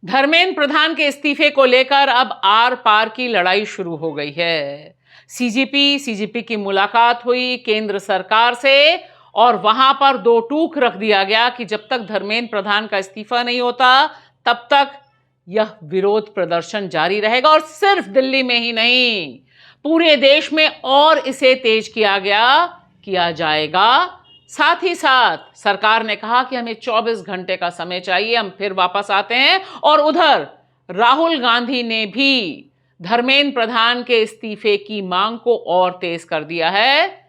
धर्मेंद्र प्रधान के इस्तीफे को लेकर अब आर पार की लड़ाई शुरू हो गई है। सीजीपी की मुलाकात हुई केंद्र सरकार से और वहां पर दो टूक रख दिया गया कि जब तक धर्मेंद्र प्रधान का इस्तीफा नहीं होता तब तक यह विरोध प्रदर्शन जारी रहेगा। और सिर्फ दिल्ली में ही नहीं, पूरे देश में और इसे तेज किया जाएगा। साथ ही साथ सरकार ने कहा कि हमें 24 घंटे का समय चाहिए, हम फिर वापस आते हैं। और उधर राहुल गांधी ने भी धर्मेंद्र प्रधान के इस्तीफे की मांग को और तेज कर दिया है।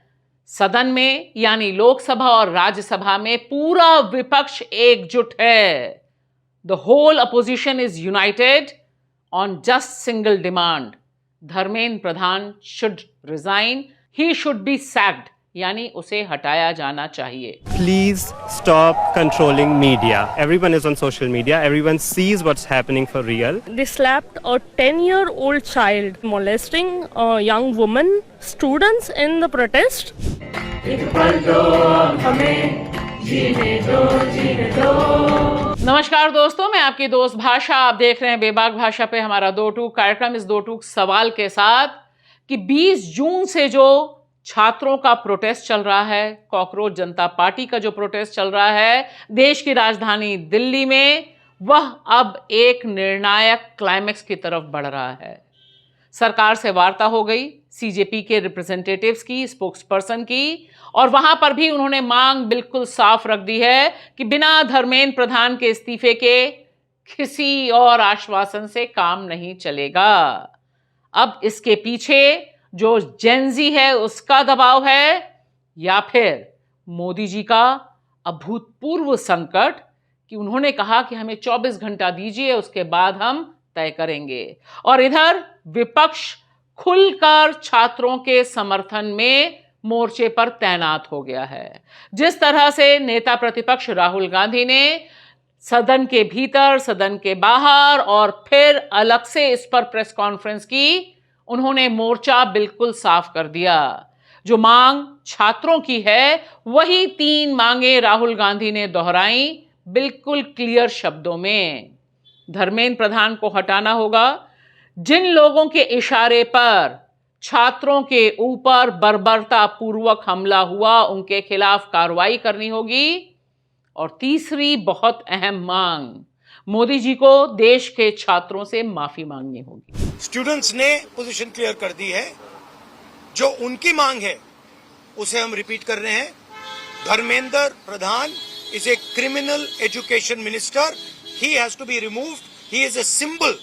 सदन में यानी लोकसभा और राज्यसभा में पूरा विपक्ष एकजुट है। The whole opposition is united on just single demand, Dharmendra Pradhan should resign, he should be sacked, यानी उसे हटाया जाना चाहिए। Please stop controlling media. Everyone is on social media. Everyone sees what's happening for real. They slapped a 10-year-old child, molesting a young woman, students in the protest. नमस्कार दोस्तों, मैं आपकी दोस्त भाषा, आप देख रहे हैं बेबाक भाषा पे हमारा दो टूक कार्यक्रम। इस दो टूक सवाल के साथ कि 20 जून से जो छात्रों का प्रोटेस्ट चल रहा है, कॉकरोच जनता पार्टी का जो प्रोटेस्ट चल रहा है देश की राजधानी दिल्ली में, वह अब एक निर्णायक क्लाइमेक्स की तरफ बढ़ रहा है। सरकार से वार्ता हो गई, सीजेपी के रिप्रेजेंटेटिव्स की, स्पोक्सपर्सन की, और वहां पर भी उन्होंने मांग बिल्कुल साफ रख दी है कि बिना धर्मेंद्र प्रधान के इस्तीफे के किसी और आश्वासन से काम नहीं चलेगा। अब इसके पीछे जो जेनजी है उसका दबाव है या फिर मोदी जी का अभूतपूर्व संकट कि उन्होंने कहा कि हमें 24 घंटा दीजिए, उसके बाद हम तय करेंगे। और इधर विपक्ष खुलकर छात्रों के समर्थन में मोर्चे पर तैनात हो गया है। जिस तरह से नेता प्रतिपक्ष राहुल गांधी ने सदन के भीतर, सदन के बाहर और फिर अलग से इस पर प्रेस कॉन्फ्रेंस की, उन्होंने मोर्चा बिल्कुल साफ कर दिया। जो मांग छात्रों की है वही 3 मांगे राहुल गांधी ने दोहराई बिल्कुल क्लियर शब्दों में। धर्मेंद्र प्रधान को हटाना होगा, जिन लोगों के इशारे पर छात्रों के ऊपर बर्बरता पूर्वक हमला हुआ उनके खिलाफ कार्रवाई करनी होगी, और तीसरी बहुत अहम मांग, मोदी जी को देश के छात्रों से माफी मांगनी होगी। स्टूडेंट्स ने पोजीशन क्लियर कर दी है, जो उनकी मांग है उसे हम रिपीट कर रहे हैं। Dharmendra Pradhan is a criminal education minister, he has to be removed, he is a symbol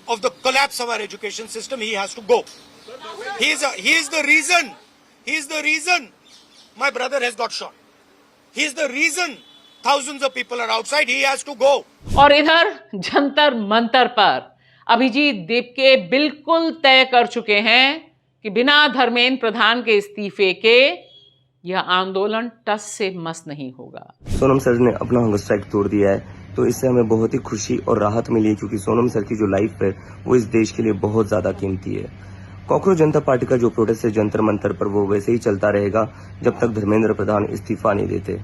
of the collapse of our education system, he has to go. He is the reason my brother has got shot. He is the reason thousands of people are outside. He has to go. और इधर जंतर मंतर पर अभिजीत दीपके बिल्कुल तय कर चुके हैं कि बिना धर्मेंद्र प्रधान के इस्तीफे के यह आंदोलन टस से मस नहीं होगा। सोनम सर ने अपना हंगर स्ट्राइक तोड़ दिया है, तो इससे हमें बहुत ही खुशी और राहत मिली है, क्योंकि सोनम सर की जो लाइफ है वो इस देश के लिए बहुत ज्यादा कीमती है। कॉकरोच जनता पार्टी का जो प्रोटेस्ट है जंतर मंतर पर, वो वैसे ही चलता रहेगा जब तक धर्मेंद्र प्रधान इस्तीफा नहीं देते।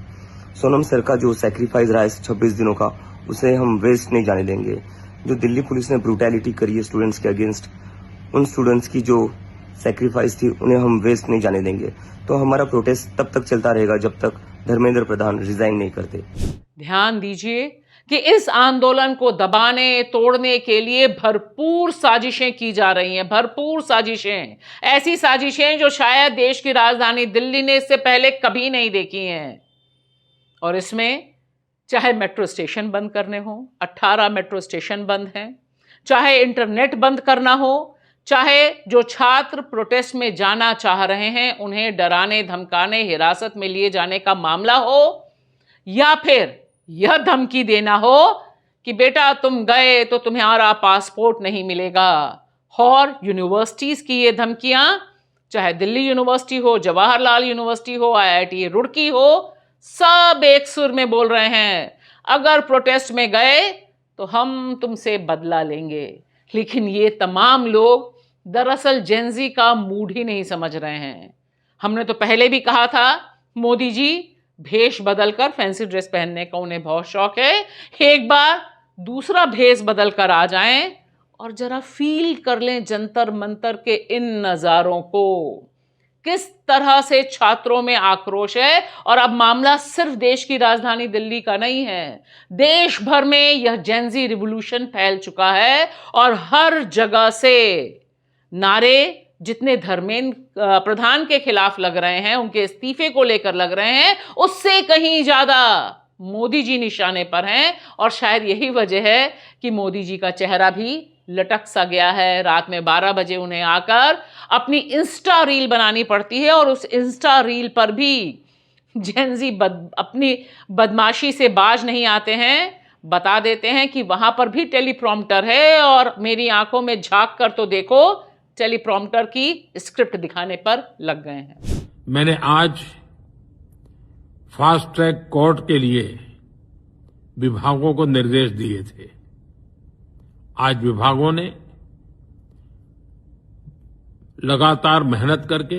सोनम सर का जो सैक्रिफाइस रहा है 26 दिनों का, उसे हम वेस्ट नहीं जाने देंगे। जो दिल्ली पुलिस ने ब्रूटैलिटी करी है स्टूडेंट्स के अगेंस्ट, उन स्टूडेंट्स की जो सैक्रिफाइस थी उन्हें हम वेस्ट नहीं जाने देंगे। तो हमारा प्रोटेस्ट तब तक चलता रहेगा जब तक धर्मेंद्र प्रधान रिजाइन नहीं करते। ध्यान दीजिए कि इस आंदोलन को दबाने, तोड़ने के लिए भरपूर साजिशें की जा रही हैं, भरपूर साजिशें, ऐसी साजिशें जो शायद देश की राजधानी दिल्ली ने इससे पहले कभी नहीं देखी हैं। और इसमें चाहे मेट्रो स्टेशन बंद करने हो, 18 मेट्रो स्टेशन बंद हैं, चाहे इंटरनेट बंद करना हो, चाहे जो छात्र प्रोटेस्ट में जाना चाह रहे हैं उन्हें डराने, धमकाने, हिरासत में लिए जाने का मामला हो, या फिर यह धमकी देना हो कि बेटा तुम गए तो तुम्हारा पासपोर्ट नहीं मिलेगा। और यूनिवर्सिटीज की ये धमकियां, चाहे दिल्ली यूनिवर्सिटी हो, जवाहरलाल यूनिवर्सिटी हो, आईआईटी रुड़की हो, सब एक सुर में बोल रहे हैं अगर प्रोटेस्ट में गए तो हम तुमसे बदला लेंगे। लेकिन ये तमाम लोग दरअसल जेनजी का मूड ही नहीं समझ रहे हैं। हमने तो पहले भी कहा था, मोदी जी भेष बदलकर फैंसी ड्रेस पहनने का उन्हें बहुत शौक है। एक बार दूसरा भेस बदल कर आ जाएं और जरा फील कर लें जंतर मंतर के इन नजारों को। किस तरह से छात्रों में आक्रोश है। और अब मामला सिर्फ देश की राजधानी दिल्ली का नहीं है, देश भर में यह जेनजी रिवॉल्यूशन फैल चुका है और हर जगह से नारे जितने धर्मेंद्र प्रधान के खिलाफ लग रहे हैं, उनके इस्तीफे को लेकर लग रहे हैं, उससे कहीं ज्यादा मोदी जी निशाने पर हैं। और शायद यही वजह है कि मोदी जी का चेहरा भी लटक सा गया है। रात में 12 बजे उन्हें आकर अपनी इंस्टा रील बनानी पड़ती है और उस इंस्टा रील पर भी जेनजी अपनी बदमाशी से बाज नहीं आते हैं। बता देते हैं कि वहां पर भी टेलीप्रॉम्प्टर है और मेरी आंखों में झांक कर तो देखो, टेलीप्रॉम्प्टर की स्क्रिप्ट दिखाने पर लग गए हैं। मैंने आज फास्ट ट्रैक कोर्ट के लिए विभागों को निर्देश दिए थे। आज विभागों ने लगातार मेहनत करके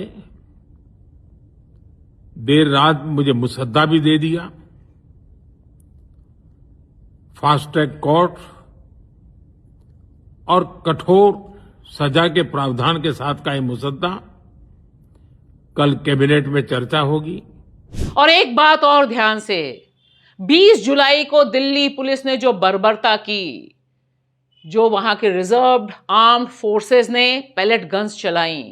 देर रात मुझे मुसद्दा भी दे दिया। फास्ट ट्रैक कोर्ट और कठोर सजा के प्रावधान के साथ का ये मुसद्दा कल कैबिनेट में चर्चा होगी। और एक बात और ध्यान से, 20 जुलाई को दिल्ली पुलिस ने जो बर्बरता की, जो वहां के रिजर्व्ड आर्म्ड फोर्सेस ने पैलेट गन्स चलाई,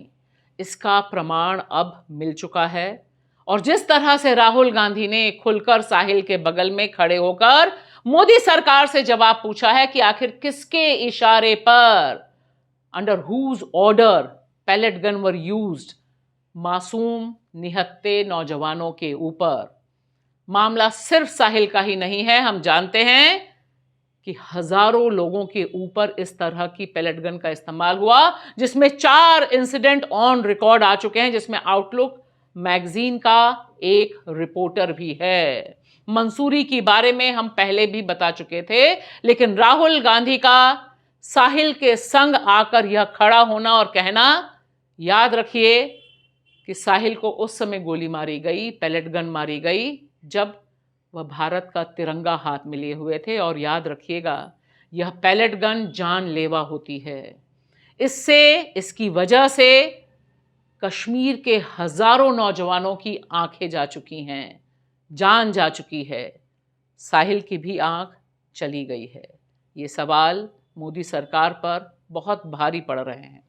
इसका प्रमाण अब मिल चुका है। और जिस तरह से राहुल गांधी ने खुलकर साहिल के बगल में खड़े होकर मोदी सरकार से जवाब पूछा है कि आखिर किसके इशारे पर, under whose order pellet gun were used मासूम निहत्थे नौजवानों के ऊपर। मामला सिर्फ साहिल का ही नहीं है। हम जानते हैं कि हजारों लोगों के ऊपर इस तरह की पैलेट गन का इस्तेमाल हुआ, जिसमें 4 इंसिडेंट ऑन रिकॉर्ड आ चुके हैं, जिसमें आउटलुक मैगजीन का एक रिपोर्टर भी है। मंसूरी के बारे में हम पहले भी बता चुके थे, लेकिन राहुल गांधी का साहिल के संग आकर यह खड़ा होना और कहना, याद रखिए कि साहिल को उस समय गोली मारी गई, पैलेट गन मारी गई, जब वह भारत का तिरंगा हाथ में लिए हुए थे। और याद रखिएगा, यह पैलेट गन जानलेवा होती है। इसकी वजह से कश्मीर के हजारों नौजवानों की आंखें जा चुकी हैं, जान जा चुकी है, साहिल की भी आंख चली गई है। ये सवाल मोदी सरकार पर बहुत भारी पड़ रहे हैं।